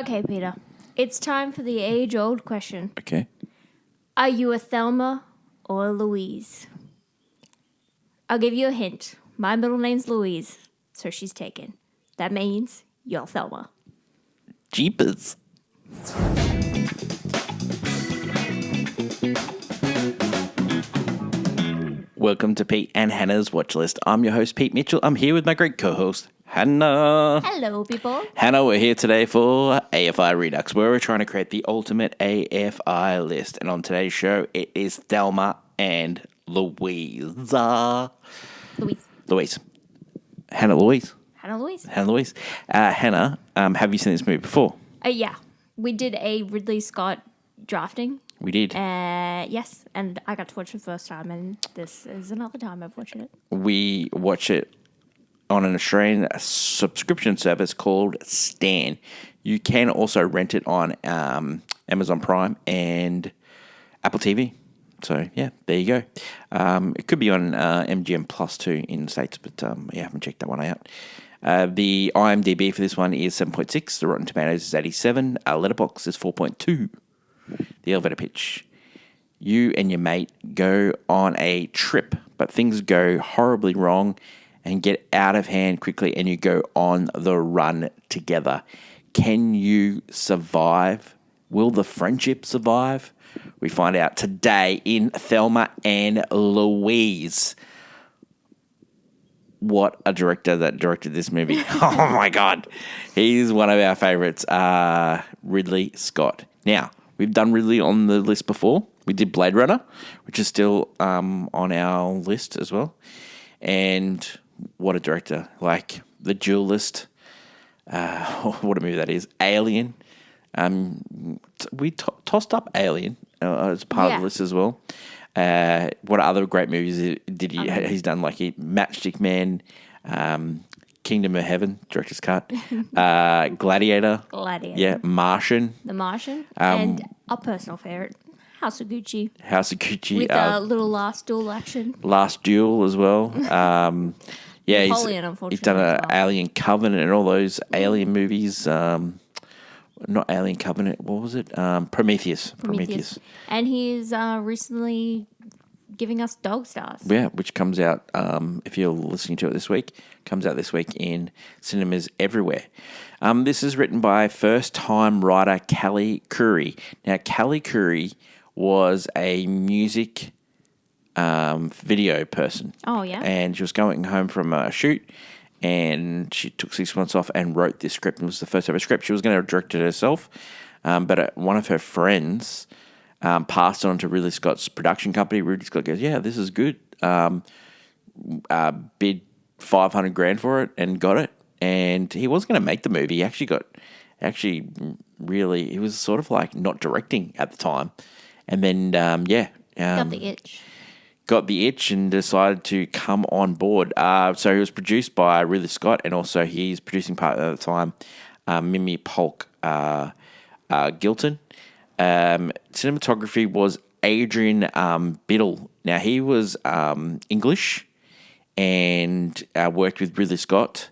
Okay, Peter. It's time for the age-old question. Okay. Are you a Thelma or a Louise? I'll give you a hint. My middle name's Louise, so she's taken. That means you're Thelma. Jeepers. Welcome to Pete and Hannah's Watch List. I'm your host, Pete Mitchell. I'm here with my great co-host, Hannah. Hello, people. Hannah, we're here today for AFI Redux, where we're trying to create the ultimate AFI list. And on today's show, it is Thelma and Louise. Louise. Hannah Louise. Hannah Louise. Hannah, have you seen this movie before? Yeah. We did a Ridley Scott drafting. We did. Yes, and I got to watch it the first time, and this is another time I've watched it. We watch it on an Australian subscription service called Stan. You can also rent it on Amazon Prime and Apple TV. So, yeah, there you go. It could be on MGM Plus too in the States, but I haven't checked that one out. The IMDb for this one is 7.6. The Rotten Tomatoes is 87. Letterboxd is 4.2. The elevator pitch. You and your mate go on a trip, but things go horribly wrong and get out of hand quickly, and you go on the run together. Can you survive? Will the friendship survive? We find out today in Thelma and Louise. What a director that directed this movie. Oh, my God. He's one of our favorites, Ridley Scott. Now, we've done Ridley on the list before. We did Blade Runner, which is still on our list as well. And what a director. Like The Duelist. What a movie that is. Alien. We tossed up Alien as part of the list as well. What other great movies did he? He's done like Matchstick Man, Kingdom of Heaven, director's cut, Gladiator. Yeah, Martian. The Martian. And our personal favorite, House of Gucci. With a little last duel action. Last Duel as well. Yeah, Napoleon, unfortunately. He's done Alien Covenant and all those Alien movies. Not Alien Covenant. What was it? Prometheus. And he's recently giving us Dog Stars. Yeah, which comes out, if you're listening to it this week, comes out this week in cinemas everywhere. This is written by first-time writer Callie Curry. Now, Callie Curry was a music video person. Oh, yeah? And she was going home from a shoot, and she took 6 months off and wrote this script. It was the first ever script. She was going to direct it herself, but one of her friends passed it on to Ridley Scott's production company. Ridley Scott goes, yeah, this is good. Bid $500,000 for it and got it. And he was going to make the movie. He he was sort of like not directing at the time. And then, got the itch and decided to come on board. So he was produced by Ridley Scott, and also he's producing part at the time, Mimi Polk Gilton. Cinematography was Adrian Biddle. Now, he was English and worked with Ridley Scott.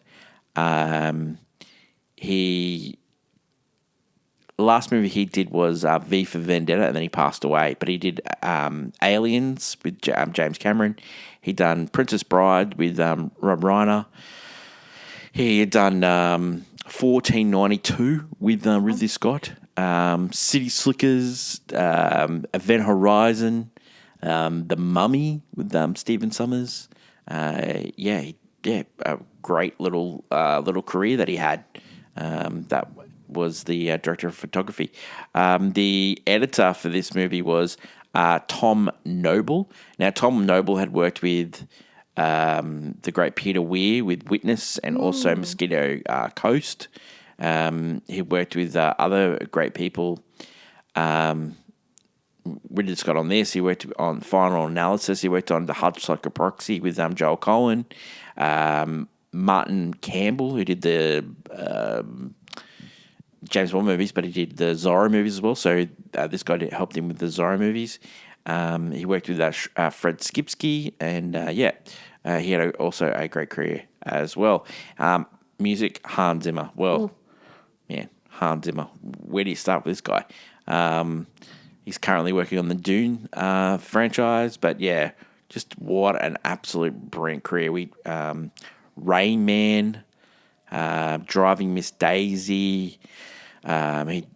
The last movie he did was V for Vendetta, and then he passed away. But he did Aliens with James Cameron. He done Princess Bride with Rob Reiner. He had done 1492 with Ridley Scott. City Slickers, Event Horizon, The Mummy with Stephen Sommers. A great little career that he had. That was the director of photography. The editor for this movie was Tom Noble. Now, Tom Noble had worked with the great Peter Weir with Witness and also Mosquito Coast. He worked with other great people. Ridley Scott on this. He worked on Final Analysis. He worked on The Hudsucker Proxy with Joel Cohen. Martin Campbell, who did the James Bond movies, but he did the Zorro movies as well. So this guy helped him with the Zorro movies. He worked with Fred Skipsky, and he had also a great career as well. Music, Hans Zimmer. Well, Hans Zimmer. Where do you start with this guy? He's currently working on the Dune franchise, but yeah, just what an absolute brilliant career. Rain Man, Driving Miss Daisy. He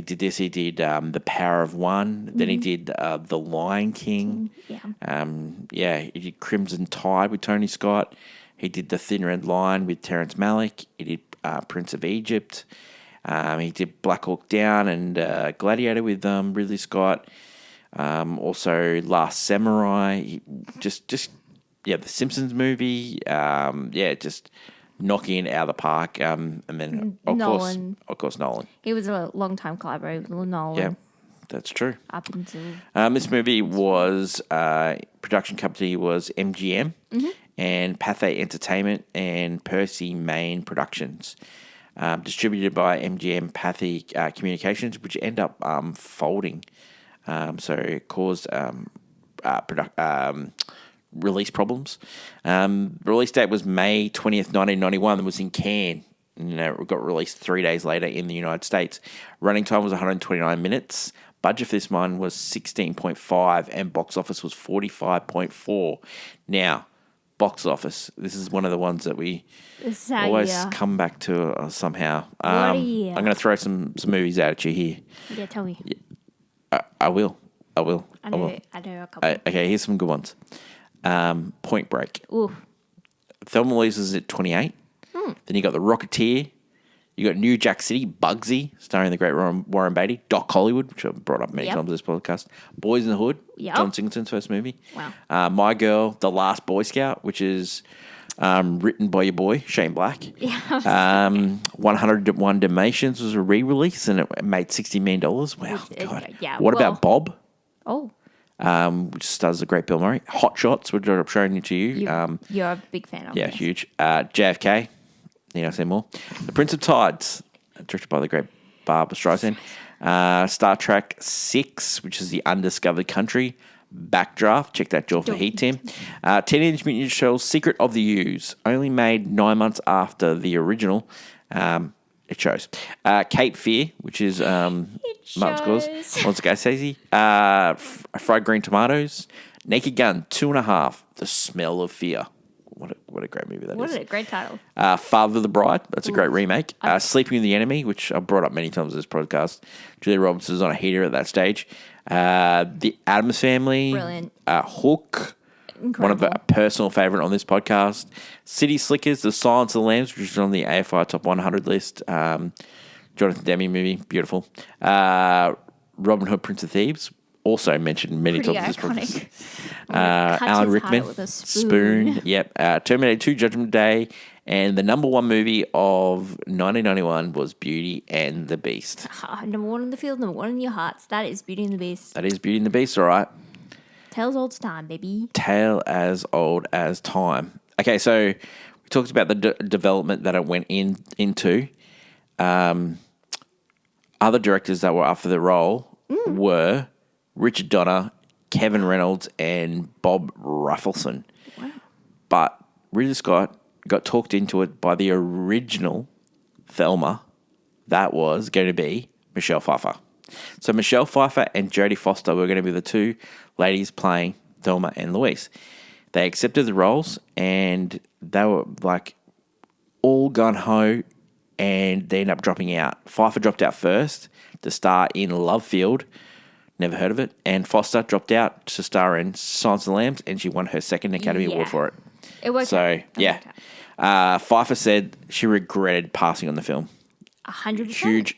did this, he did The Power of One. Then he did The Lion King. Yeah. He did Crimson Tide with Tony Scott. He did The Thin Red Line with Terrence Malick. He did Prince of Egypt. He did Black Hawk Down and Gladiator with Ridley Scott. Also Last Samurai. The Simpsons movie. Just knocking it out of the park. And then Nolan. Of course, Nolan. He was a long-time collaborator with Nolan. Yeah, that's true. Up until... This movie was, production company was MGM and Pathé Entertainment and Percy Main Productions. Distributed by MGM Pathé Communications, which ended up folding. So it caused release problems. Release date was May 20th, 1991. It was in Cannes. It got released 3 days later in the United States. Running time was 129 minutes. Budget for this one was 16.5 and box office was 45.4. Now, box office. This is one of the ones that we always come back to somehow. What a year. I'm going to throw some movies out at you here. Yeah, tell me. I will. I know a couple. Okay, here's some good ones. Point Break. Ooh. Thelma Louise is at 28. Then you got The Rocketeer. You got New Jack City, Bugsy, starring the great Warren Beatty. Doc Hollywood, which I've brought up many times in this podcast. Boys in the Hood, John Singleton's first movie. Wow. My Girl, The Last Boy Scout, which is written by your boy, Shane Black. Yeah. 101 Dalmatians was a re-release and it made $60 million. Wow, God. Yeah, What about Bob? Oh. Which stars the great Bill Murray. Hot Shots, which I'm showing it to you. You're a big fan of. Yeah, huge. JFK. Need I say more? The Prince of Tides, directed by the great Barbra Streisand. Star Trek 6, which is The Undiscovered Country. Backdraft, check that jaw for heat, Tim. Teenage Mutant Ninja Turtles, Secret of the Ooze, only made 9 months after the original. It shows. Cape Fear, which is Martin Scorsese. Fried Green Tomatoes. Naked Gun, 2.5. The Smell of Fear. What a great movie that is. What a great title. Father of the Bride. That's a great remake. Sleeping with the Enemy, which I've brought up many times in this podcast. Julia Roberts was on a heater at that stage. The Addams Family. Brilliant. Hook. Incredible. One of a personal favourite on this podcast. City Slickers, The Silence of the Lambs, which is on the AFI Top 100 list. Jonathan Demme movie. Beautiful. Robin Hood, Prince of Thieves. Also mentioned many times in this podcast. Alan Rickman, with a spoon. Yep. Terminator 2, Judgment Day, and the number one movie of 1991 was Beauty and the Beast. Number one in the field, number one in your hearts. That is Beauty and the Beast. That is Beauty and the Beast, all right. Tales old as time, baby. Tale as old as time. Okay, so we talked about the development that it went into. Other directors that were up for the role were Richard Donner, Kevin Reynolds, and Bob Rafelson. Wow. But Ridley Scott got talked into it by the original Thelma. That was going to be Michelle Pfeiffer. So Michelle Pfeiffer and Jodie Foster were going to be the two ladies playing Thelma and Louise. They accepted the roles and they were like all gun-ho and they ended up dropping out. Pfeiffer dropped out first to star in Love Field. Never heard of it. And Foster dropped out to star in Silence of the Lambs, and she won her second Academy Award for it. It worked out. Pfeiffer said she regretted passing on the film. 100%.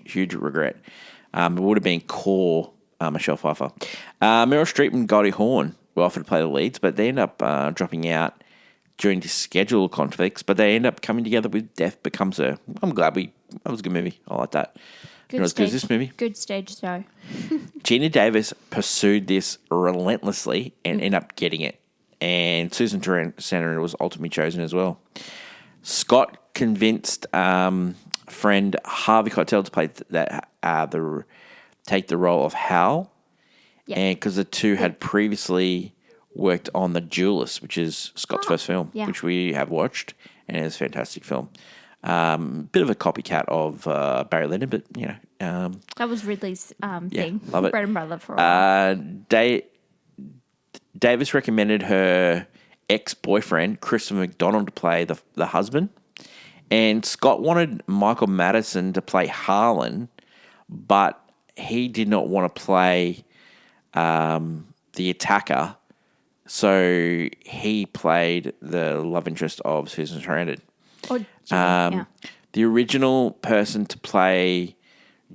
Huge regret. It would have been core Michelle Pfeiffer. Meryl Streep and Goldie Hawn were offered to play the leads, but they end up dropping out during the schedule conflicts, but they end up coming together with Death Becomes Her. I'm glad that was a good movie. I like that. Good as good as this movie. Good stage show. Gina Davis pursued this relentlessly and ended up getting it. And Susan Sarandon was ultimately chosen as well. Scott convinced friend Harvey Keitel to play take the role of Hal. Yeah. And because the two had previously worked on The Duelist, which is Scott's first film, which we have watched, and it's a fantastic film. Bit of a copycat of Barry Lyndon, but That was Ridley's thing. love it. Bread and butter for a while. Davis recommended her ex-boyfriend Christopher McDonald to play the husband, and Scott wanted Michael Madison to play Harlan, but he did not want to play the attacker, so he played the love interest of Susan Sarandon. Oh, yeah. The original person to play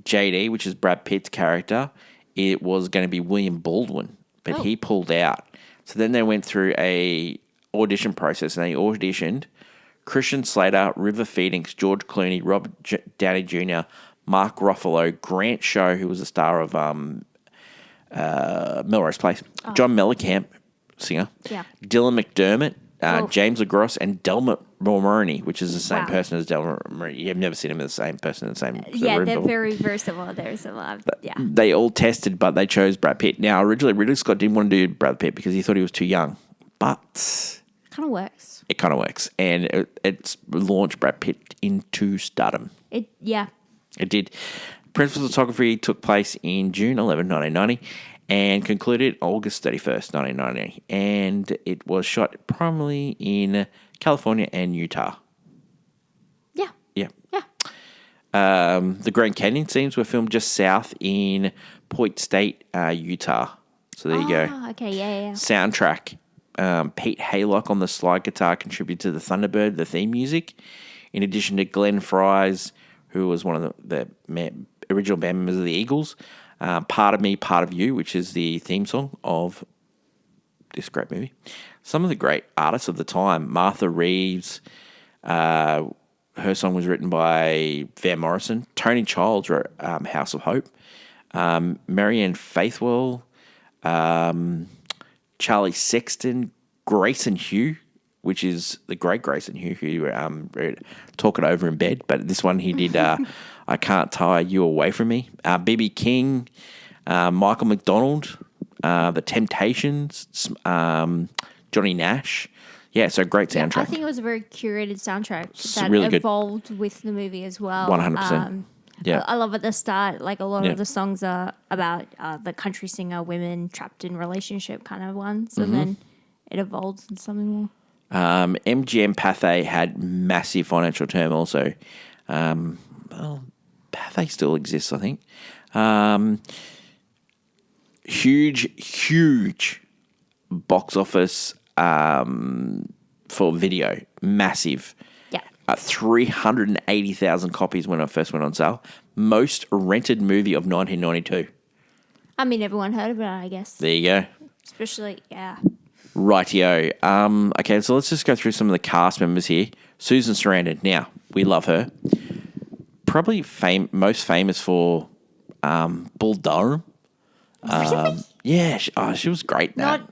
JD, which is Brad Pitt's character, it was going to be William Baldwin, but he pulled out. So then they went through a audition process, and they auditioned Christian Slater, River Phoenix, George Clooney, Robert Downey Jr., Mark Ruffalo, Grant Show, who was the star of Melrose Place, John Mellencamp, singer, Dylan McDermott, James LaGrosse, and Delma Mulroney, which is the same person as Delma Mulroney. You've never seen him as the same person in the same room. They're very, very similar. They're similar. They all tested, but they chose Brad Pitt. Now, originally, Ridley Scott didn't want to do Brad Pitt because he thought he was too young, but kind of works. It kind of works, and it's launched Brad Pitt into stardom. It did. Principal photography took place in June 11, 1990, and concluded August 31st, 1990. And it was shot primarily in California and Utah. Yeah. The Grand Canyon scenes were filmed just south in Point State, Utah. So there you go. Okay, yeah. Soundtrack. Pete Haylock on the slide guitar contributed to the Thunderbird, the theme music, in addition to Glenn Fries, who was one of the original band members of the Eagles. Part of Me, Part of You, which is the theme song of this great movie. Some of the great artists of the time, Martha Reeves, her song was written by Van Morrison. Tony Childs wrote House of Hope. Marianne Faithfull, Charlie Sexton, Grayson Hugh, which is the great Grayson Hugh, who Talk It Over in Bed. But this one he did I Can't Tie You Away From Me. B.B. King, Michael McDonald, The Temptations, Johnny Nash. Yeah, so great soundtrack. I think it was a very curated soundtrack that really evolved with the movie as well. 100%. Yeah. I love at the start, like a lot of the songs are about the country singer, women trapped in relationship kind of ones, and then it evolves into something more. MGM Pathé had massive financial turmoil, so Pathé still exists, I think. Huge box office for video, massive. 380,000 copies when it first went on sale. Most rented movie of 1992. I mean, everyone heard of it, I guess. There you go. Especially, Rightio. Okay, so let's just go through some of the cast members here. Susan Sarandon. Now, we love her. Probably most famous for Bull Durham. Really? Yeah, she was great. Not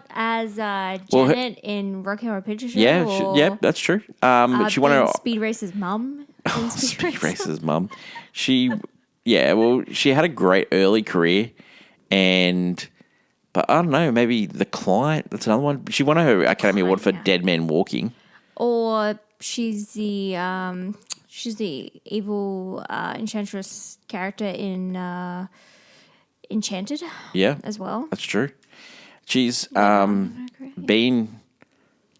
as Janet in Rocky Horror Picture Show. Yeah, that's true. But she wanted Speed Racer's mum. Speed Racer's mum. She had a great early career, but I don't know, maybe The Client. That's another one. She won her Academy Award for Dead Man Walking. Or she's the evil enchantress character in Enchanted. Yeah, as well. That's true. She's been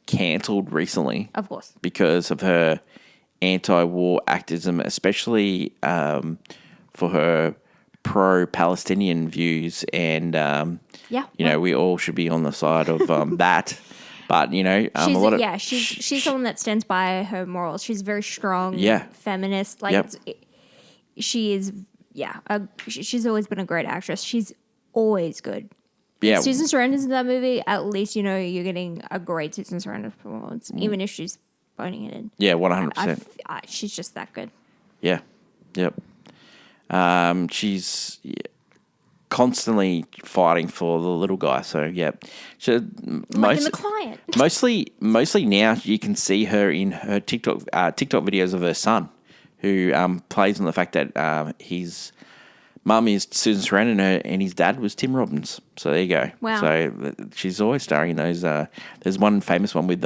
cancelled recently, of course, because of her anti-war activism, especially for her pro-Palestinian views. And we all should be on the side of that. But she's someone that stands by her morals. She's very strong, feminist. She is. Yeah, she's always been a great actress. She's always good. Yeah, Susan Sarandon's in that movie. At least you're getting a great Susan Sarandon performance, even if she's phoning it in. Yeah, 100%. She's just that good. Yeah, yep. She's constantly fighting for the little guy. So yeah, in The Client. mostly now you can see her in her TikTok videos of her son, who plays on the fact that his mum is Susan Sarandon and his dad was Tim Robbins. So there you go. Wow. So she's always starring in those. There's one famous one with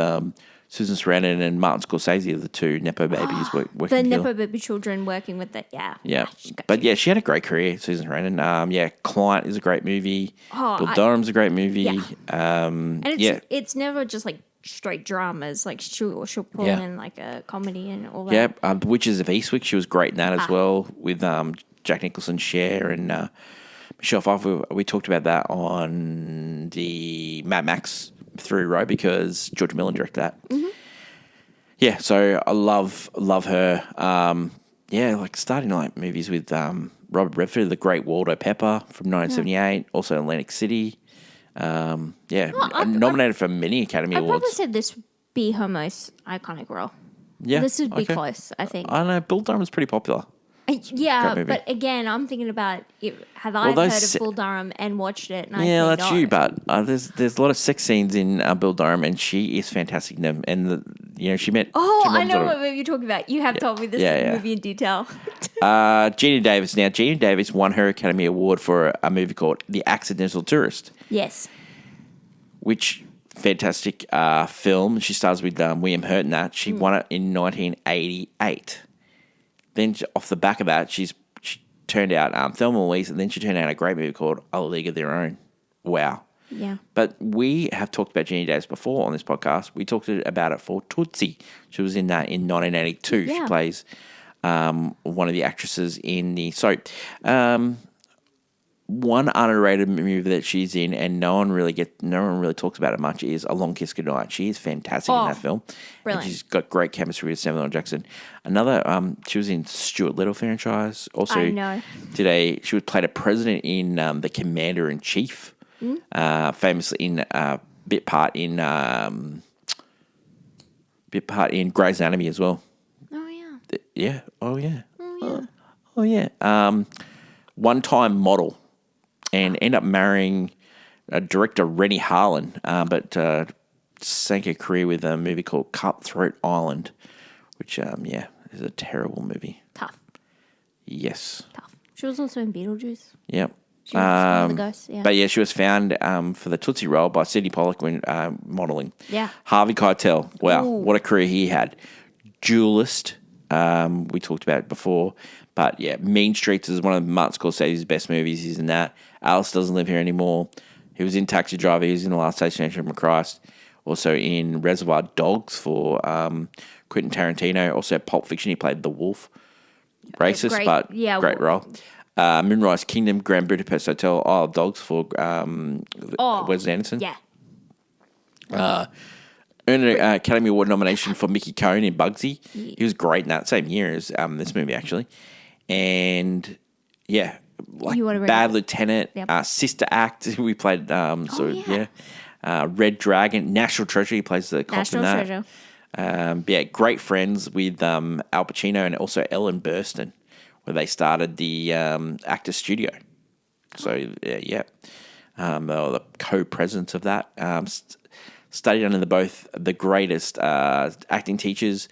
Susan Sarandon and Martin Scorsese are the two Nepo babies working The together. Nepo baby children working with it. Yeah. Yeah. But yeah, she had a great career, Susan Sarandon. Client is a great movie. Bill Durham's a great movie. Yeah. And it's never just like straight dramas. Like she'll pull in like a comedy and all that. Yeah. The Witches of Eastwick, she was great in that as well with Jack Nicholson, Cher, and Michelle Pfeiffer. We talked about that on the Mad Max 3 Row because George Miller directed that. Mm-hmm. Yeah, so I love her. Like starting like movies with Robert Redford, The Great Waldo Pepper from 1978, also Atlantic City. Nominated for many Academy Awards. I'd probably say this would be her most iconic role. Yeah, this would be close, I think. I don't know, Bull Durham's pretty popular. But again, I'm thinking about have I heard of Bull Durham and watched it? And that's you. But there's a lot of sex scenes in Bull Durham, and she is fantastic in them. And she met. I know what movie you're talking about. You have told me this movie in detail. Gina Davis. Now, Gina Davis won her Academy Award for a movie called The Accidental Tourist. Yes. Which fantastic film. She stars with William Hurt in that. She won it in 1988. Then off the back of that, she turned out Thelma Louise, and then she turned out a great movie called A League of Their Own. Wow. Yeah. But we have talked about Jenny Davis before on this podcast. We talked about it for Tootsie. She was in that in 1982. Yeah. She plays one of the actresses in the soap. One underrated movie that she's in, and no one really talks about it much, is A Long Kiss Goodnight. She is fantastic in that film. Brilliant. And she's got great chemistry with Samuel L. Jackson. Another, she was in Stuart Little franchise. Also, I know. She played a president in The Commander in Chief. Famously in bit part in Grey's Anatomy as well. Oh yeah. Yeah. Oh yeah. Oh yeah. One-time model. And end up marrying director Rennie Harlan, but sank her career with a movie called Cutthroat Island, which, is a terrible movie. Tough. Yes. Tough. She was also in Beetlejuice. Yep. She was one of the ghosts, yeah. But yeah, she was found for the Tootsie role by Sidney Pollack when modelling. Yeah. Harvey Keitel. Wow, what a career he had. Duelist. We talked about it before. But yeah, Mean Streets is one of Martin Scorsese's best movies. He's in that. Alice Doesn't Live Here Anymore. He was in Taxi Driver. He was in The Last Station of Christ. Also in Reservoir Dogs for Quentin Tarantino. Also Pulp Fiction. He played the wolf. Racist, great role. Moonrise Kingdom, Grand Budapest Hotel, Isle of Dogs for Wes Anderson. Yeah. Earned an Academy Award nomination for Mickey Cohen in Bugsy. He was great in that same year as this movie, actually. And, yeah, like Bad Lieutenant, Sister Act, we played, Red Dragon, National Treasure, he plays the cop in that. Treasure. Great friends with Al Pacino and also Ellen Burstyn, where they started the Actors Studio. So, they were the co-presidents of that. Studied under both the greatest acting teachers,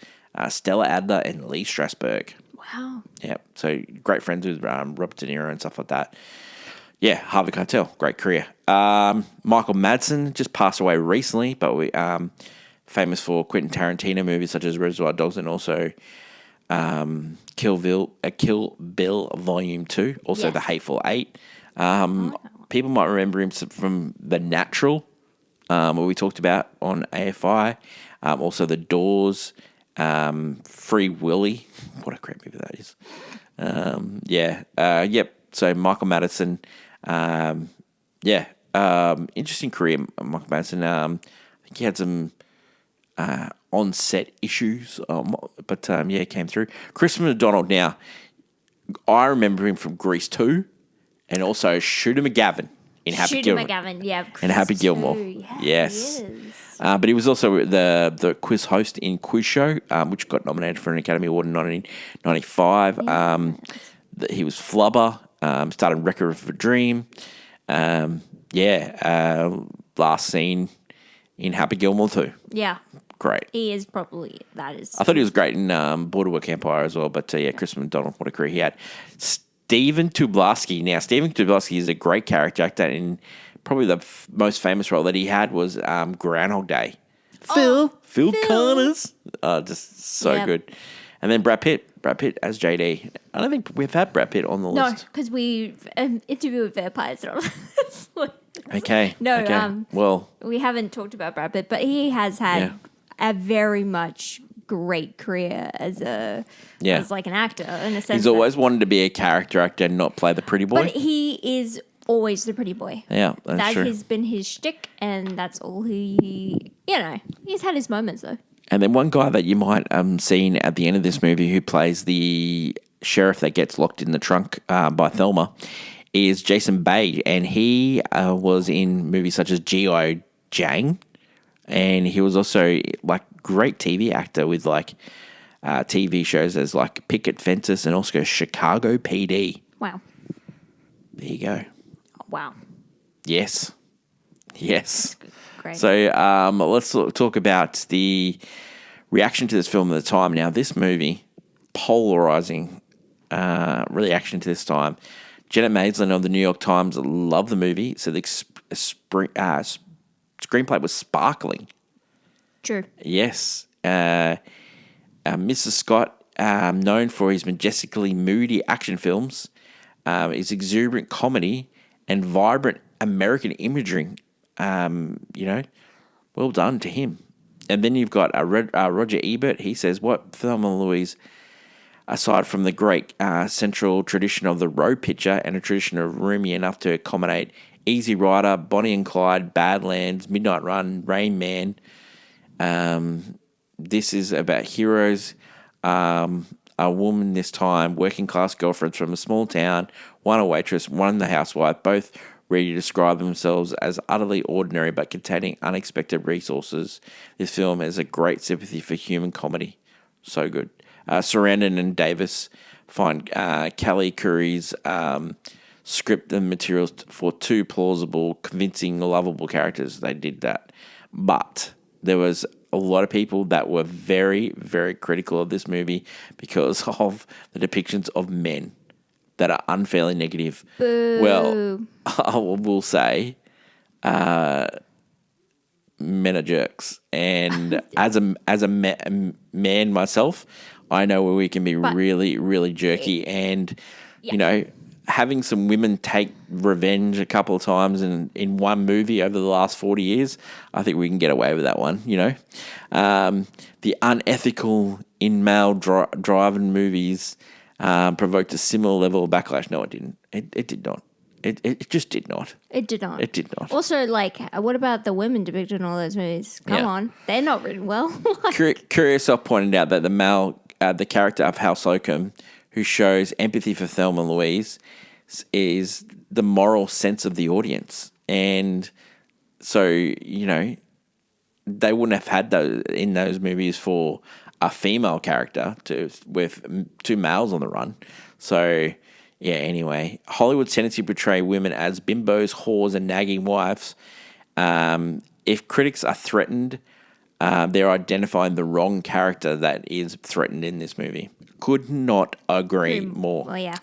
Stella Adler and Lee Strasberg. Wow. Yeah, so great friends with Robert De Niro and stuff like that. Yeah, Harvey Keitel, great career. Michael Madsen just passed away recently, but we famous for Quentin Tarantino movies such as Reservoir Dogs and also Kill Bill Volume 2, also The Hateful Eight. People might remember him from The Natural, what we talked about on AFI. Also The Doors, Free Willy. What a great movie that is. So Michael Madsen, interesting career, Michael Madsen. I think he had some on-set issues, but it came through. Chris McDonald, now, I remember him from Grease 2 and also Shooter McGavin in Happy Gilmore. Shooter McGavin, yeah. And Happy Gilmore. Yes. But he was also the quiz host in Quiz Show, which got nominated for an Academy Award in 1995. He was Flubber, started Record of a Dream. Last scene in Happy Gilmore too. Yeah. Great. He is probably, that is. I thought he was great in Boardwalk Empire as well, but Chris McDonald, what a career he had. Stephen Tobolowsky. Now, Stephen Tobolowsky is a great character actor, and probably the most famous role that he had was Groundhog Day. Phil, Phil Connors. Just so good. And then Brad Pitt as JD. I don't think we've had Brad Pitt on the list. No, because we interview with vampires. Okay. No, okay. Well, we haven't talked about Brad Pitt, but he has had a very much great career as like an actor in a sense. He's always wanted to be a character actor and not play the pretty boy. But he is always the pretty boy. Yeah, that's true. That has been his shtick, and that's all he's had his moments though. And then one guy that you might seen at the end of this movie who plays the sheriff that gets locked in the trunk by Thelma is Jason Bay, and he was in movies such as G.I. Jane, and he was also like great TV actor with like TV shows as like Picket Fences and also Chicago PD. Wow. There you go. Wow. Yes. Great. So let's talk about the reaction to this film at the time. Now, this movie, polarizing reaction to this time. Janet Maslin of the New York Times loved the movie, so the screenplay was sparkling. True. Yes. Mr. Scott, known for his majestically moody action films, his exuberant comedy, and vibrant American imagery, well done to him. And then you've got Roger Ebert. He says, what Thelma Louise, aside from the great central tradition of the road picture and a tradition of roomy enough to accommodate Easy Rider, Bonnie and Clyde, Badlands, Midnight Run, Rain Man. This is about heroes, a woman this time, working class girlfriends from a small town, one a waitress, one the housewife, both ready to describe themselves as utterly ordinary but containing unexpected resources. This film has a great sympathy for human comedy. So good. Sarandon and Davis find Kelly Curry's script and materials for two plausible, convincing, lovable characters. They did that. But there was a lot of people that were very, very critical of this movie because of the depictions of men that are unfairly negative. Boo. Well, I will say men are jerks. And as a man myself, I know where we can be really, really jerky. And, having some women take revenge a couple of times in one movie over the last 40 years, I think we can get away with that one, The unethical in male driving movies provoked a similar level of backlash. No, it didn't. It did not. It just did not. It did not. It did not. Also, what about the women depicted in all those movies? Come on. They're not written well. Curiousoft pointed out that the character of Hal Slocum, who shows empathy for Thelma Louise, is the moral sense of the audience. And so, they wouldn't have had those in those movies for a female character with two males on the run. So, anyway, Hollywood's tendency to portray women as bimbos, whores, and nagging wives. If critics are threatened, they're identifying the wrong character that is threatened in this movie. Could not agree more. Well, yeah.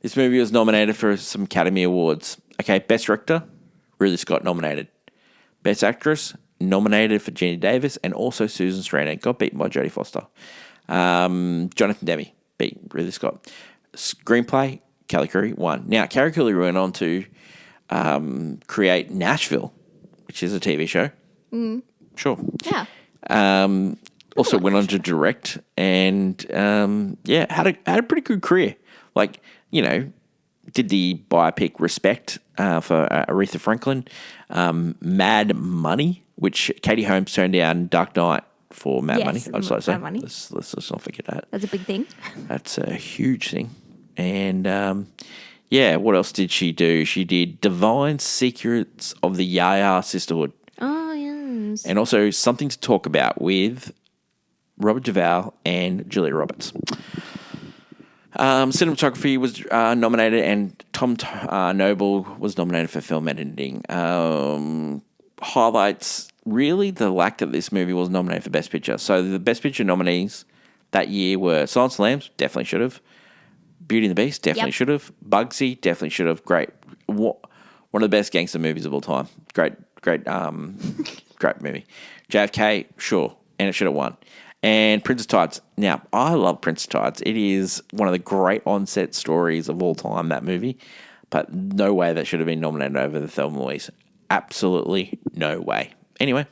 This movie was nominated for some Academy Awards. Okay, Best Director, Ridley Scott nominated. Best Actress, nominated for Jeannie Davis and also Susan Sarandon. Got beaten by Jodie Foster. Jonathan Demme beat Ridley Scott. Screenplay, Kelly Curry won. Now, Kelly Curry went on to create Nashville, which is a TV show. Mm. Sure. Yeah. Also went on to direct and, had a pretty good career. Did the biopic Respect for Aretha Franklin. Mad Money, which Katie Holmes turned down Dark Knight for Mad Money. I'd like to say. Mad Money. Let's not forget that. That's a big thing. That's a huge thing. And, what else did she do? She did Divine Secrets of the Yaya Sisterhood. Oh, yes. And also Something to Talk About with Robert Duvall and Julia Roberts. Cinematography was nominated, and Tom Noble was nominated for film editing. Highlights, really, the lack that this movie was nominated for Best Picture. So the Best Picture nominees that year were Silence of the Lambs, definitely should have. Beauty and the Beast, definitely should have. Bugsy, definitely should have. Great. One of the best gangster movies of all time. Great movie. JFK, sure. and it should have won. And Prince of Tides. Now, I love Prince of Tides. It is one of the great onset stories of all time, that movie. But no way that should have been nominated over the Thelma Louise. Absolutely no way. Anyway,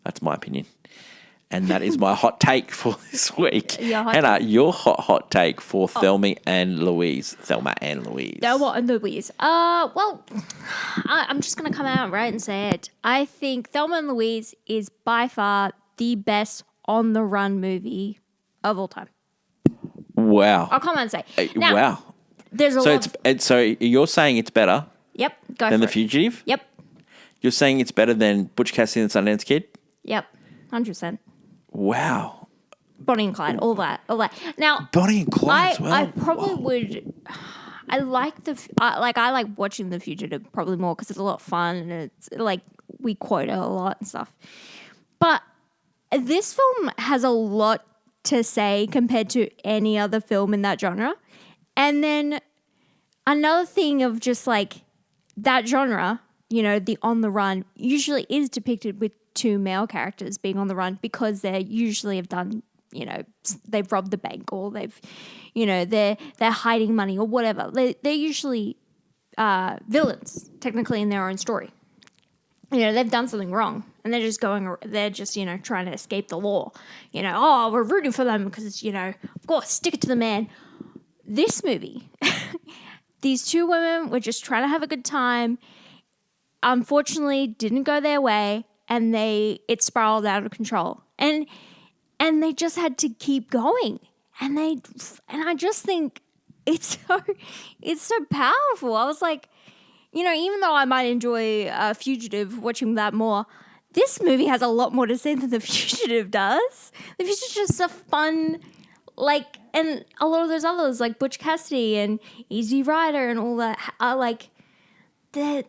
that's my opinion. And that is my hot take for this week. Hannah, your hot take for Thelma and Louise. Thelma and Louise. Thelma and Louise. Well, I'm just going to come out right and say it. I think Thelma and Louise is by far the best on-the-run movie of all time. Wow. I'll come out and say. Now, wow. There's a lot. So you're saying it's better Yep. Go than for The Fugitive? Yep. You're saying it's better than Butch Cassidy and the Sundance Kid? Yep. 100%. Wow. Bonnie and Clyde, all that. Now, Bonnie and Clyde as well. I probably would. I like I like watching The Fugitive probably more because it's a lot of fun and it's like we quote it a lot and stuff. But this film has a lot to say compared to any other film in that genre. And then another thing of just like that genre, the on the run usually is depicted with two male characters being on the run because they usually have done, they've robbed the bank or they've, they're hiding money or whatever. They're usually villains technically in their own story. They've done something wrong and they're just trying to escape the law. We're rooting for them because, of course, stick it to the man. This movie, these two women were just trying to have a good time. Unfortunately, didn't go their way, and it spiraled out of control. And they just had to keep going. And I just think it's so powerful. I was like, even though I might enjoy Fugitive, watching that more, this movie has a lot more to say than The Fugitive does. The Fugitive is just a fun, and a lot of those others, like Butch Cassidy and Easy Rider and all that, are like, they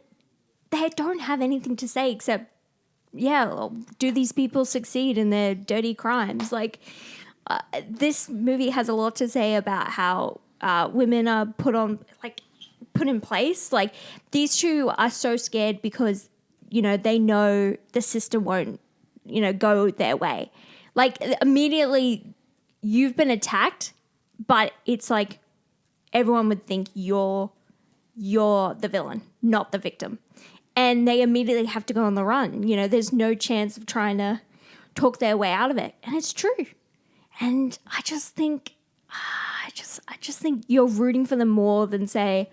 don't have anything to say except, do these people succeed in their dirty crimes? This movie has a lot to say about how women are put in place. Like, these two are so scared because, they know the system won't, go their way. Like, immediately you've been attacked, but it's like everyone would think you're the villain, not the victim. And they immediately have to go on the run. There's no chance of trying to talk their way out of it. And it's true. And I just think you're rooting for them more than, say,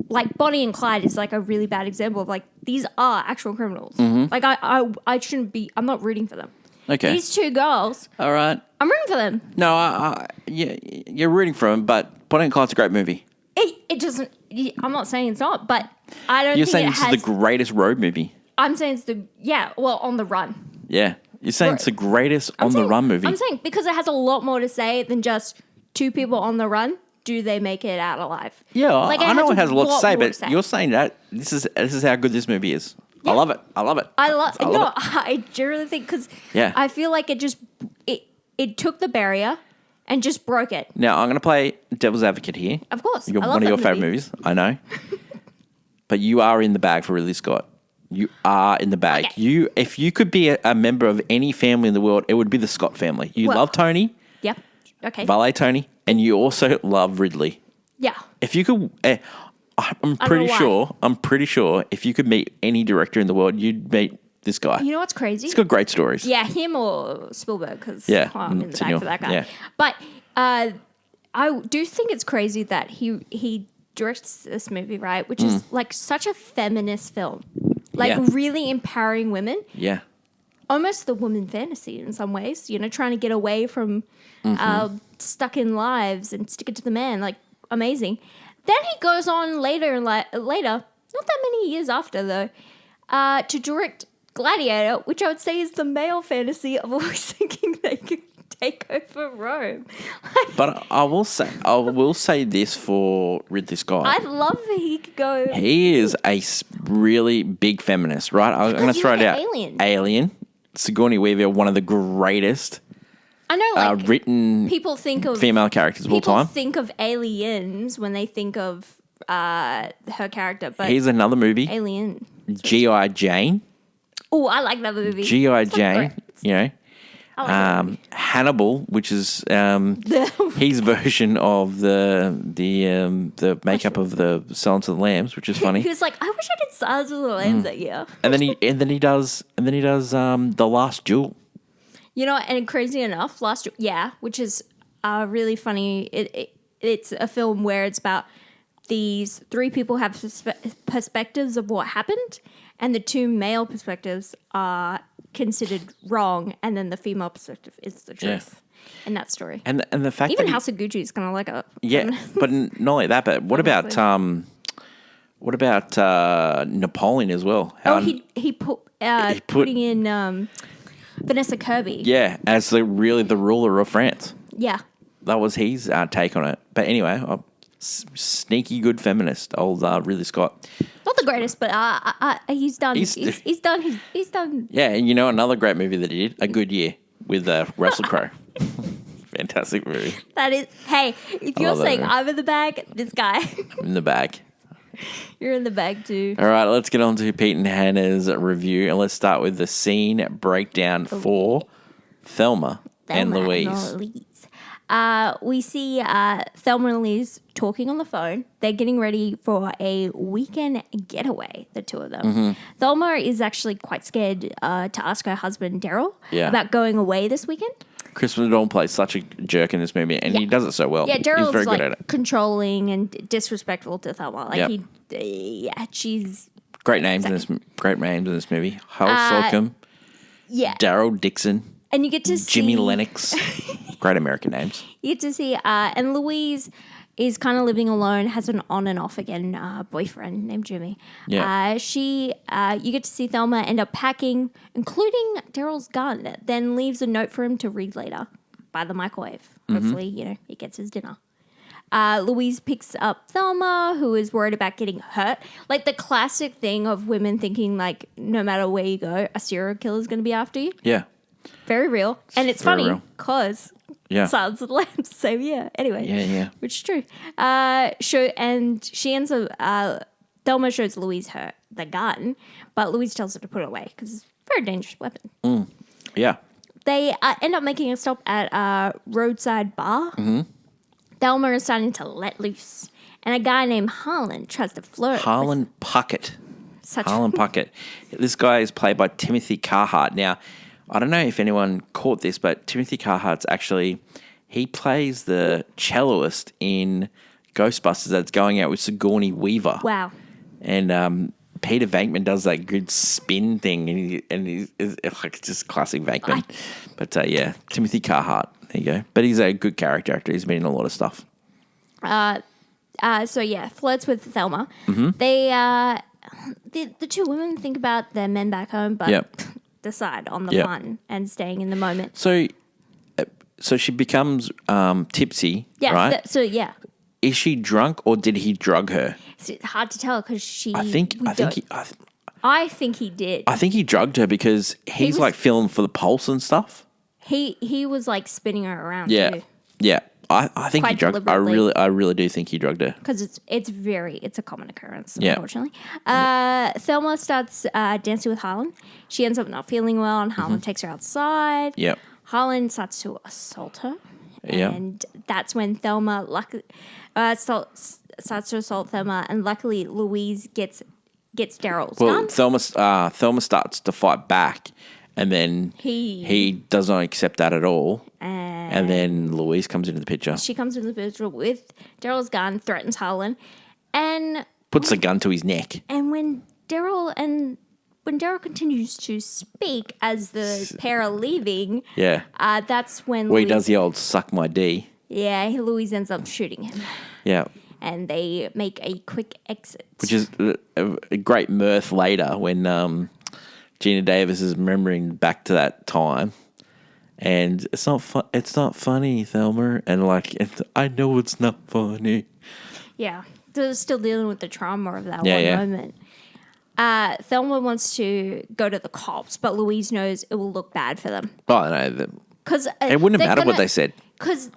like Bonnie and Clyde is like a really bad example of like, these are actual criminals. Mm-hmm. Like I shouldn't be, I'm not rooting for them. Okay. These two girls. All right. I'm rooting for them. No, you're rooting for them, but Bonnie and Clyde's a great movie. It doesn't, I'm not saying it's not, but I don't You're think saying it this has. is the greatest road movie. I'm saying it's on the run. Yeah. You're saying it's the greatest on-the-run movie. I'm saying because it has a lot more to say than just two people on the run. Do they make it out alive? Yeah, I know it has a lot to say, but you're saying that this is how good this movie is. Yeah. I love it. I love it. I generally think because I feel like it took the barrier and just broke it. Now, I'm going to play devil's advocate here. Of course. One of your favourite movies, I know. But you are in the bag for Ridley Scott. You are in the bag. Okay. If you could be a member of any family in the world, it would be the Scott family. You love Tony. Yeah. Okay. Valet Tony. And you also love Ridley. Yeah. If you could... I'm pretty sure if you could meet any director in the world, you'd meet this guy. You know what's crazy? He's got great stories. Yeah, him or Spielberg, because I'm in the bag for that guy. Yeah. But I do think it's crazy that he directs this movie, right? Which is like such a feminist film. Like really empowering women. Yeah. Almost the woman fantasy in some ways, trying to get away from stuck in lives and stick it to the man. Like, amazing. Then he goes on later, not that many years after though, to direct Gladiator, which I would say is the male fantasy of always thinking they could take over Rome. But I will say this for Ridley Scott. I'd love that he could go. He is a really big feminist, right? I'm going to throw it out. Alien. Sigourney Weaver, one of the greatest. I know, written people think of female characters of all time. People think of Aliens when they think of her character, but here's another movie. Alien. G.I. Jane. Oh, I like that movie. G.I. Jane. Hannibal, which is his version of the makeup of the Silence of the Lambs, which is funny. He was like, I wish I did Silence of the Lambs that year. And then he does The Last Duel. You know, and crazy enough, which is really funny. It's a film where it's about these three people have perspectives of what happened, and the two male perspectives are considered wrong, and then the female perspective is the truth in that story. And the fact even that House of Gucci is kind of like a but not only that, but what about Napoleon as well? He putting in Vanessa Kirby. Yeah, as the ruler of France. Yeah, that was his take on it. But anyway, sneaky good feminist, old Ridley Scott. Not the greatest, but he's done. He's done. Yeah, and you know another great movie that he did, A Good Year, with Russell Crowe. Fantastic movie. That is. Hey, if you're saying I'm in the bag, this guy. I'm in the bag. You're in the bag too. All right, let's get on to Pete and Hannah's review, and let's start with the scene breakdown for Thelma and Louise. We see Thelma and Louise talking on the phone. They're getting ready for a weekend getaway, the two of them. Mm-hmm. Thelma is actually quite scared to ask her husband, Daryl, about going away this weekend. Chris O'Donnell plays such a jerk in this movie, and he does it so well. Yeah, Daryl's very good at it. Controlling and disrespectful to Thelma. She's great names in this movie. Hal Slocum, Daryl Dixon, and you get to see Jimmy Lennox. Great American names. You get to see, and Louise is kind of living alone, has an on and off again boyfriend named Jimmy. Yeah. You get to see Thelma end up packing, including Daryl's gun, then leaves a note for him to read later by the microwave. Mm-hmm. Hopefully, he gets his dinner. Louise picks up Thelma, who is worried about getting hurt. Like the classic thing of women thinking, like, no matter where you go, a serial killer is going to be after you. Yeah. Very real. And it's funny because Silence of the Lambs, same year. Anyway. Yeah. Which is true. And she ends up, Thelma shows Louise the gun, but Louise tells her to put it away because it's a very dangerous weapon. Yeah. They end up making a stop at a roadside bar. Mm-hmm. Thelma is starting to let loose. And a guy named Harlan tries to flirt. Harlan Puckett. This guy is played by Timothy Carhart. Now, I don't know if anyone caught this, but Timothy Carhart's he plays the celloist in Ghostbusters that's going out with Sigourney Weaver. Wow. And Peter Venkman does that good spin thing, and he's like just classic Venkman. But Timothy Carhart, there you go. But he's a good character actor. He's been in a lot of stuff. Flirts with Thelma. Mm-hmm. They, the two women think about their men back home, but decide on the fun and staying in the moment. So she becomes tipsy, right? Is she drunk or did he drug her? It's hard to tell because I think he did. I think he drugged her because he's like feeling for the pulse and stuff. He was like spinning her around. Too. Yeah. I think he drugged. I really do think he drugged her because it's a common occurrence. Unfortunately, Thelma starts dancing with Harlan. She ends up not feeling well, and Harlan takes her outside. Yep. Harlan starts to assault her, and that's when Thelma starts to assault Thelma, and luckily Louise gets Daryl's gun. Thelma starts to fight back. And then he does not accept that at all. And then Louise comes into the picture. She comes into the picture with Daryl's gun, threatens Harlan, and puts the gun to his neck. And when Daryl continues to speak as the pair are leaving, that's when he does the old suck my D. Yeah, Louise ends up shooting him. Yeah. And they make a quick exit. Which is a great mirth later when Gina Davis is remembering back to that time, and it's not funny, Thelma, and I know it's not funny. Yeah, they're still dealing with the trauma of that moment. Thelma wants to go to the cops, but Louise knows it will look bad for them. Oh no, because it wouldn't have mattered what they said. Because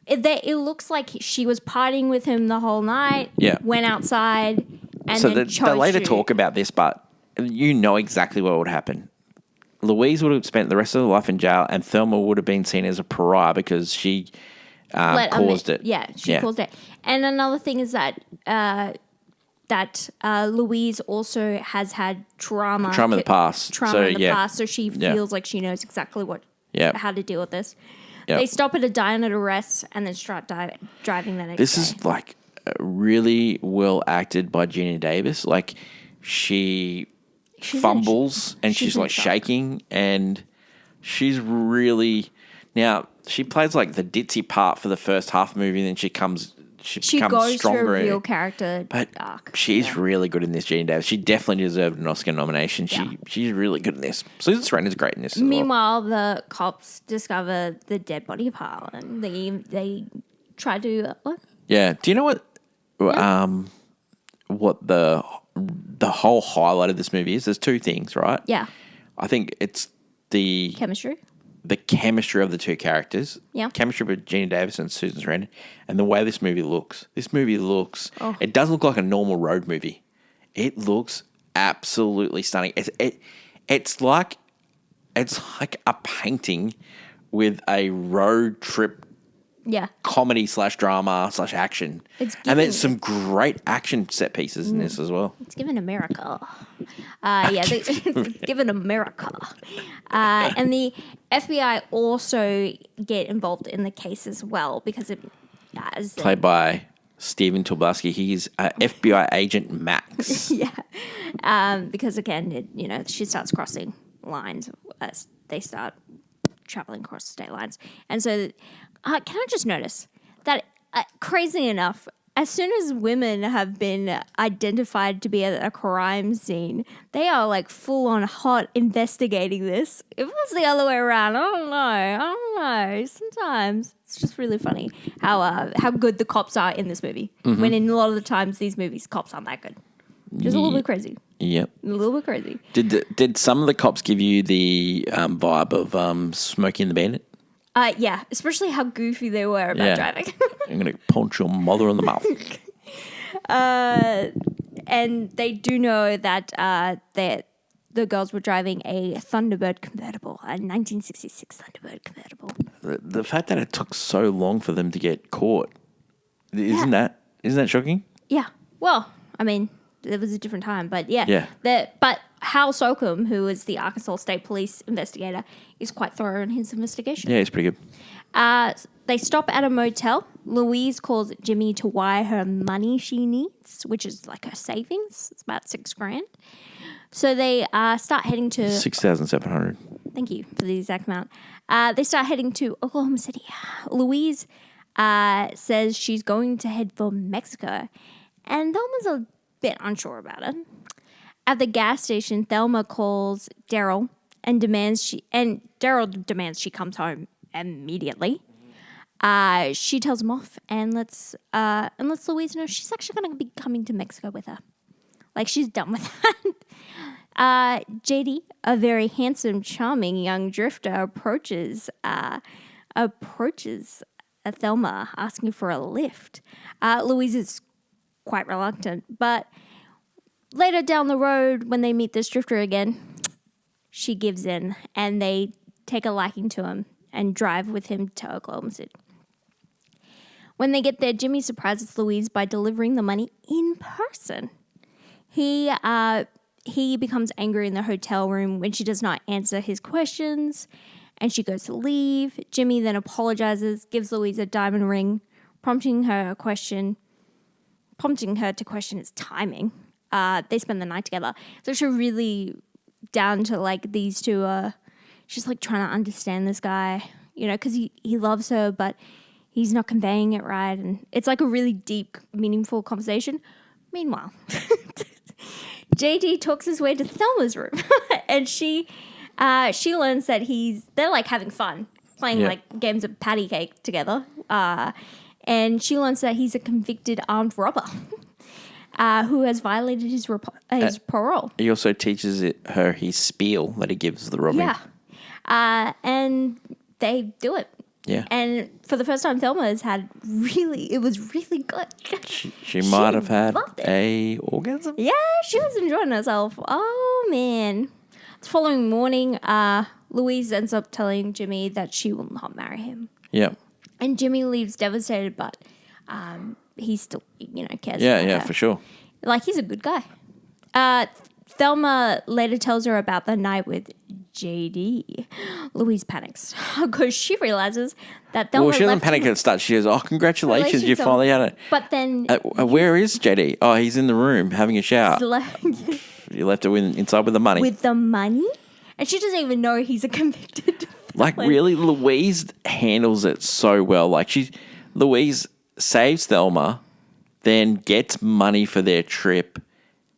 it looks like she was partying with him the whole night. Yeah, went outside, and so then they later talk about this, but. You know exactly what would happen. Louise would have spent the rest of her life in jail, and Thelma would have been seen as a pariah because she caused it. Yeah, she caused it. And another thing is that Louise also has had trauma in the past. Past, so she feels like she knows exactly how to deal with this. Yep. They stop at a diner to rest and then start driving the next day. This is like really well acted by Gina Davis. Like she's fumbles and she's like shaking, and she's really now she plays like the ditzy part for the first half of the movie, and then she becomes goes stronger. To a real character arc. She's really good in this, Gina Davis. She definitely deserved an Oscar nomination. She's really good in this. Susan Sarandon's great in this. Meanwhile, the cops discover the dead body of Harlan. They try to what? Yeah. Do you know what? What the whole highlight of this movie is? There's two things, right? Yeah. I think it's the chemistry. The chemistry of the two characters. Yeah. Chemistry with Gina Davis and Susan Sarandon, and the way this movie looks. This movie looks. Oh. It doesn't look like a normal road movie. It looks absolutely stunning. It's like a painting with a road trip. Yeah. Comedy / drama / action. And there's some great action set pieces in this as well. It's given America. It's given America. And the FBI also get involved in the case as well because played by Stephen Tobolowsky. He's FBI agent Max. Because again, she starts crossing lines as they start traveling across state lines. And so can I just notice that, crazy enough, as soon as women have been identified to be at a crime scene, they are like full on hot investigating this. If it was the other way around, I don't know. Sometimes it's just really funny how good the cops are in this movie. Mm-hmm. When in a lot of the times these movies, cops aren't that good. Just a little bit crazy. Yep. A little bit crazy. Did some of the cops give you the vibe of Smokey and the Bandit? Yeah, especially how goofy they were about driving. I'm going to punch your mother in the mouth. And they do know that the girls were driving a Thunderbird convertible, a 1966 Thunderbird convertible. The fact that it took so long for them to get caught, isn't that shocking? Yeah. Well, I mean, it was a different time, but but Hal Slocum, who is the Arkansas State Police investigator, is quite thorough in his investigation. Yeah, he's pretty good. They stop at a motel. Louise calls Jimmy to wire her money she needs, which is like her savings. It's about $6,000. So they start heading to $6,700. Thank you for the exact amount. They start heading to Oklahoma City. Louise says she's going to head for Mexico, and Thelma's a bit unsure about it. At the gas station, Thelma calls Daryl and Daryl demands she comes home immediately. She tells him off and lets Louise know she's actually going to be coming to Mexico with her. Like, she's done with that. JD, a very handsome, charming young drifter, approaches Thelma asking for a lift. Louise is quite reluctant, but later down the road, when they meet this drifter again, she gives in, and they take a liking to him and drive with him to Oklahoma City. When they get there, Jimmy surprises Louise by delivering the money in person. He becomes angry in the hotel room when she does not answer his questions, and she goes to leave. Jimmy then apologizes, gives Louise a diamond ring, prompting her to question his timing. They spend the night together. It's actually really down to like these two. She's like trying to understand this guy, because he loves her, but he's not conveying it right, and it's like a really deep, meaningful conversation. Meanwhile, JD talks his way to Thelma's room, and she learns that they're like having fun playing like games of patty cake together, and she learns that he's a convicted armed robber. Who has violated his parole. He also teaches her his spiel that he gives the robbing. Yeah. And they do it. Yeah. And for the first time, Thelma has had it was really good. She might have had a orgasm. Yeah, she was enjoying herself. Oh, man. The following morning, Louise ends up telling Jimmy that she will not marry him. Yeah. And Jimmy leaves devastated, but he still, cares about her. Yeah, for sure. Like, he's a good guy. Thelma later tells her about the night with JD. Louise panics because she realizes that Thelma Well, she doesn't left panic him- at the start. She goes, "Oh, congratulations, you finally had it." But then... where is JD? Oh, he's in the room having a shower. You left her inside with the money. With the money? And she doesn't even know he's a convicted Like, really, Louise handles it so well. Like, Louise saves Thelma, then gets money for their trip,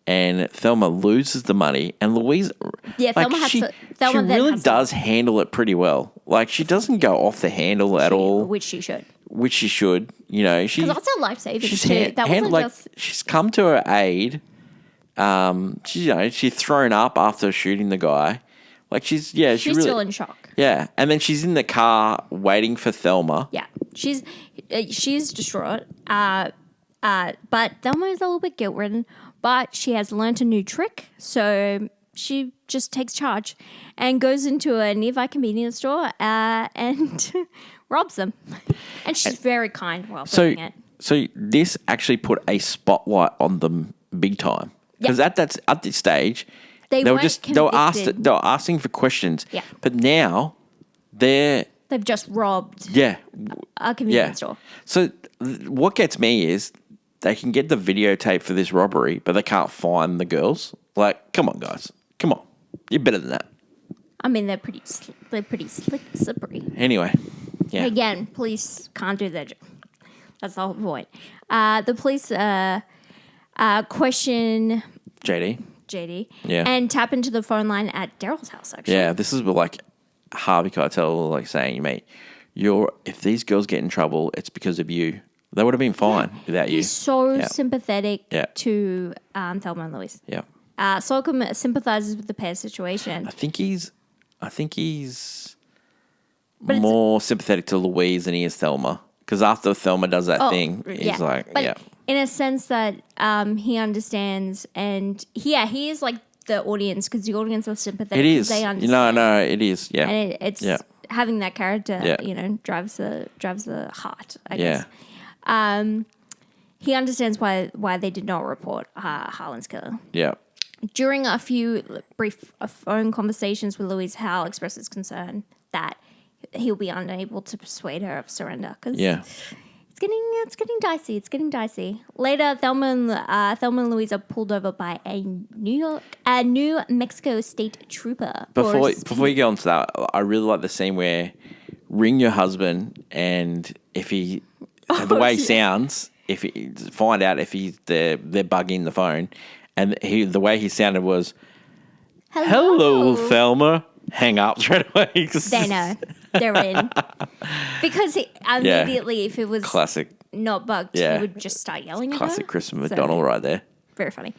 and Thelma loses the money. And Louise, Thelma has to. Thelma she really does handle it pretty well. Like, she doesn't go off the handle at all. Which she should. Because that's her life saving too. That wasn't just... She's come to her aid. She's thrown up after shooting the guy. Like, she's still in shock. Yeah, and then she's in the car waiting for Thelma. Yeah, she's distraught. But Thelma is a little bit guilt-ridden. But she has learnt a new trick, so she just takes charge and goes into a nearby convenience store and robs them. And she's very kind while doing it. So this actually put a spotlight on them big time. Because at this stage, they were asking for questions. Yeah. But now they've just robbed a convenience store. So what gets me is they can get the videotape for this robbery, but they can't find the girls. Like, come on, guys. Come on. You're better than that. I mean, they're pretty slippery. Anyway, yeah. Again, police can't do their job. That's the whole point. The police question JD. Yeah. And tap into the phone line at Daryl's house, actually. Yeah, this is like Harvey Keitel, like saying, mate, if these girls get in trouble, it's because of you. They would have been fine without you. He's so sympathetic to Thelma and Louise. Yeah. Slocum sympathizes with the pair situation. I think he's more sympathetic to Louise than he is Thelma. Because after Thelma does that thing, he's but in a sense that he understands, and he is like the audience, because the audience are sympathetic. It is. They understand. No, it is. Yeah. And it's having that character, drives the heart, I guess. He understands why they did not report Harlan's killer. Yeah. During a few brief phone conversations with Louise, Hal expresses concern that he'll be unable to persuade her of surrender because it's getting dicey. It's getting dicey. Later, Thelma and Louise are pulled over by a New Mexico state trooper. Before you get on to that, I really like the scene where ring your husband, and if he the way he sounds, find out if they're bugging the phone, and the way he sounded was, "Hello, Thelma." Hang up straight away. They know. They're in. Because immediately, if it was classic, not bugged, he would just start yelling at her. Classic Christopher McDonald right there. Very funny.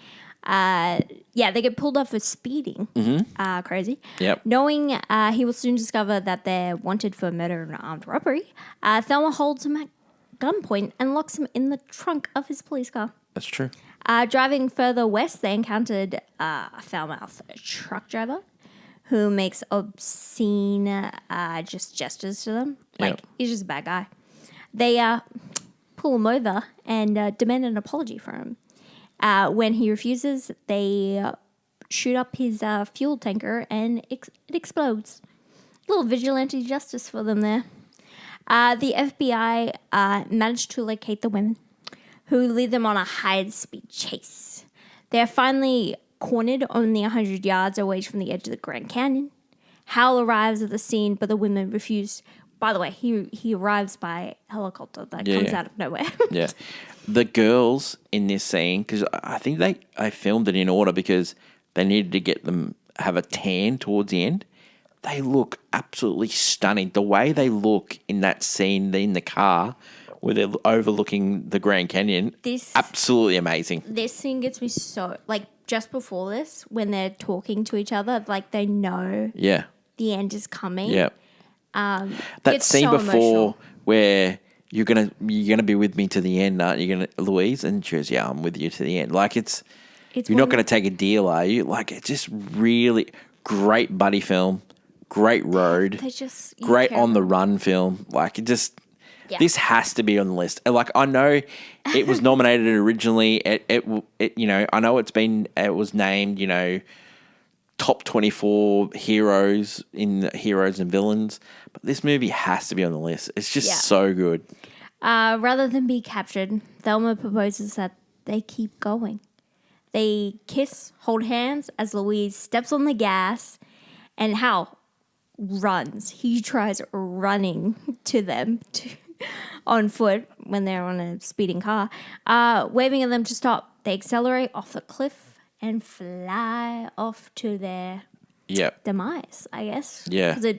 They get pulled off for speeding. Mm-hmm. Crazy. Yep. Knowing he will soon discover that they're wanted for murder and armed robbery, Thelma holds him at gunpoint and locks him in the trunk of his police car. That's true. Driving further west, they encountered Thelma, a truck driver, who makes obscene just gestures to them. Like, he's just a bad guy. They pull him over and demand an apology from him. When he refuses, they shoot up his fuel tanker and it explodes. A little vigilante justice for them there. The FBI managed to locate the women, who lead them on a high-speed chase. They're finally cornered only 100 yards away from the edge of the Grand Canyon. Hal arrives at the scene, but the women refuse. By the way, he arrives by helicopter that comes out of nowhere. Yeah. The girls in this scene, because I think I filmed it in order because they needed to get them have a tan towards the end. They look absolutely stunning. The way they look in that scene in the car where they're overlooking the Grand Canyon, absolutely amazing. This scene gets me so, just before this, when they're talking to each other, they know the end is coming. Yeah. That scene so before emotional. Where you're gonna be with me to the end, aren't you, Louise? And she goes, I'm with you to the end. You're not gonna take a deal, are you? It just really, great buddy film, great road, They just great on the run film. Like it just, this has to be on the list. Like I know it was nominated originally. It you know, I know it was named, you know, top 24 heroes in heroes and villains, but this movie has to be on the list. It's just so good. Rather than be captured, Thelma proposes that they keep going. They kiss, hold hands as Louise steps on the gas, and Hal runs. He tries running to them on foot when they're on a speeding car, waving at them to stop. They accelerate off the cliff and fly off to their demise, I guess. Yeah. Because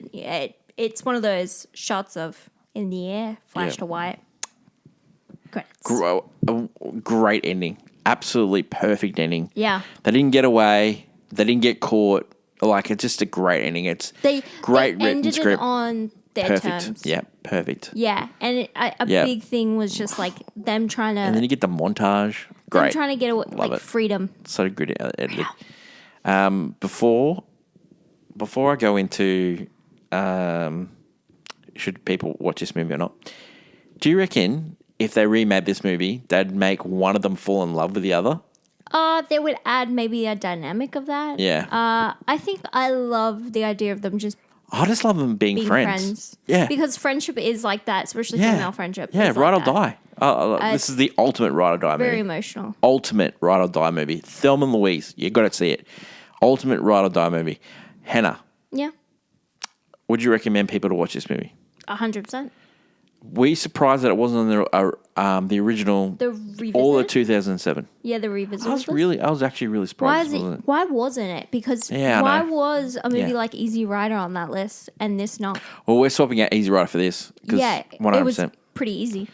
it's one of those shots of in the air, flash to white. Credits. Great ending. Absolutely perfect ending. Yeah. They didn't get away. They didn't get caught. Like, it's just a great ending. It's great written script. It on their terms. Yeah, perfect. Yeah, and big thing was just like them trying to... And then you get the montage. Great. Them trying to get like freedom. So good edited. Before I go into should people watch this movie or not, do you reckon if they remade this movie, they'd make one of them fall in love with the other? They would add maybe a dynamic of that. Yeah. I think I love the idea of them just I just love them being friends. Yeah. Because friendship is like that, especially female friendship. Yeah, ride or die. This is the ultimate ride or die movie. Very emotional. Ultimate ride or die movie. Thelma Louise. You got to see it. Ultimate ride or die movie. Hannah. Yeah. Would you recommend people to watch this movie? 100%. Were you surprised that it wasn't on the original? The revisit? All of 2007. Yeah, the revisit. I was actually really surprised. Why wasn't it? Because why was a movie like Easy Rider on that list and this not? Well, we're swapping out Easy Rider for this. Yeah, 100%. It was pretty easy.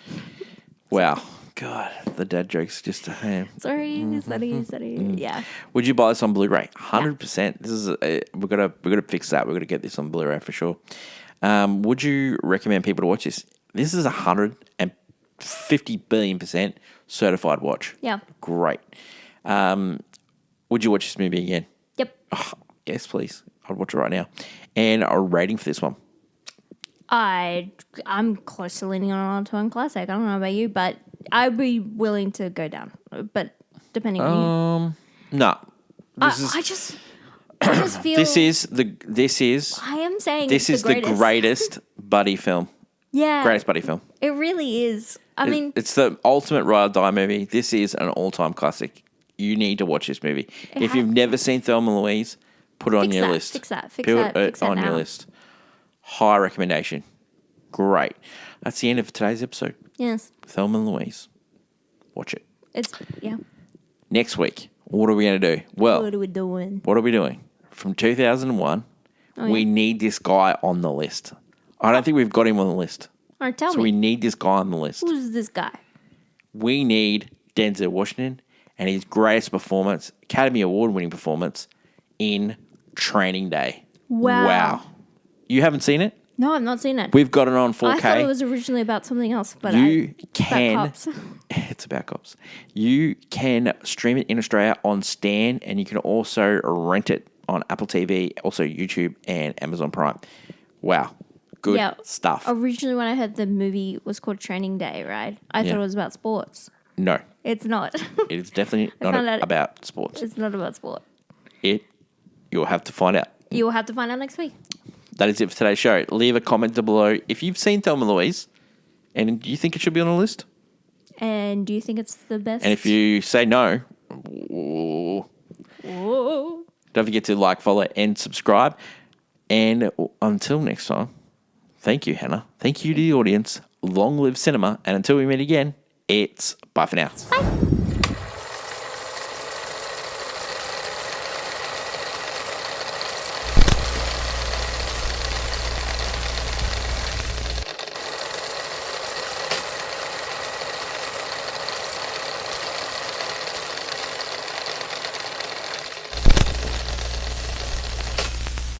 Wow. God, the dad jokes just Sorry. Yeah. Would you buy this on Blu-ray? 100%. This is we're gonna fix that. We're gonna get this on Blu-ray for sure. Would you recommend people to watch this? This is 150 billion% certified watch. Yeah. Great. Would you watch this movie again? Yep. Oh, yes, please. I'd watch it right now. And a rating for this one? I'm close to leaning on an all-time classic. I don't know about you, but I'd be willing to go down. But depending on you. No. I just feel this is I am saying this is the greatest buddy film. Yeah. Greatest buddy film. It really is. I mean, it's the ultimate ride or die movie. This is an all-time classic. You need to watch this movie. If you've never seen Thelma Louise, put it on your list. Fix that on now. Your list. High recommendation. Great. That's the end of today's episode. Yes. Thelma Louise. Watch it. Yeah. Next week, what are we going to do? Well, what are we doing? From 2001, we need this guy on the list. I don't think we've got him on the list. All right, tell me. So we need this guy on the list. Who's this guy? We need Denzel Washington and his greatest performance, Academy Award-winning performance, in Training Day. Wow. You haven't seen it? No, I've not seen it. We've got it on 4K. I thought it was originally about something else, but it's about cops. You can stream it in Australia on Stan, and you can also rent it on Apple TV, also YouTube and Amazon Prime. Wow. Good stuff. Originally, when I heard the movie was called Training Day, right? I thought it was about sports. No. It's not. It is definitely not about sports. It's not about sport. You'll have to find out. You'll have to find out next week. That is it for today's show. Leave a comment down below if you've seen Thelma Louise and do you think it should be on the list? And do you think it's the best? And if you say no, don't forget to like, follow, and subscribe. And until next time, thank you, Hannah. Thank you to the audience. Long live cinema. And until we meet again, it's bye for now. Bye.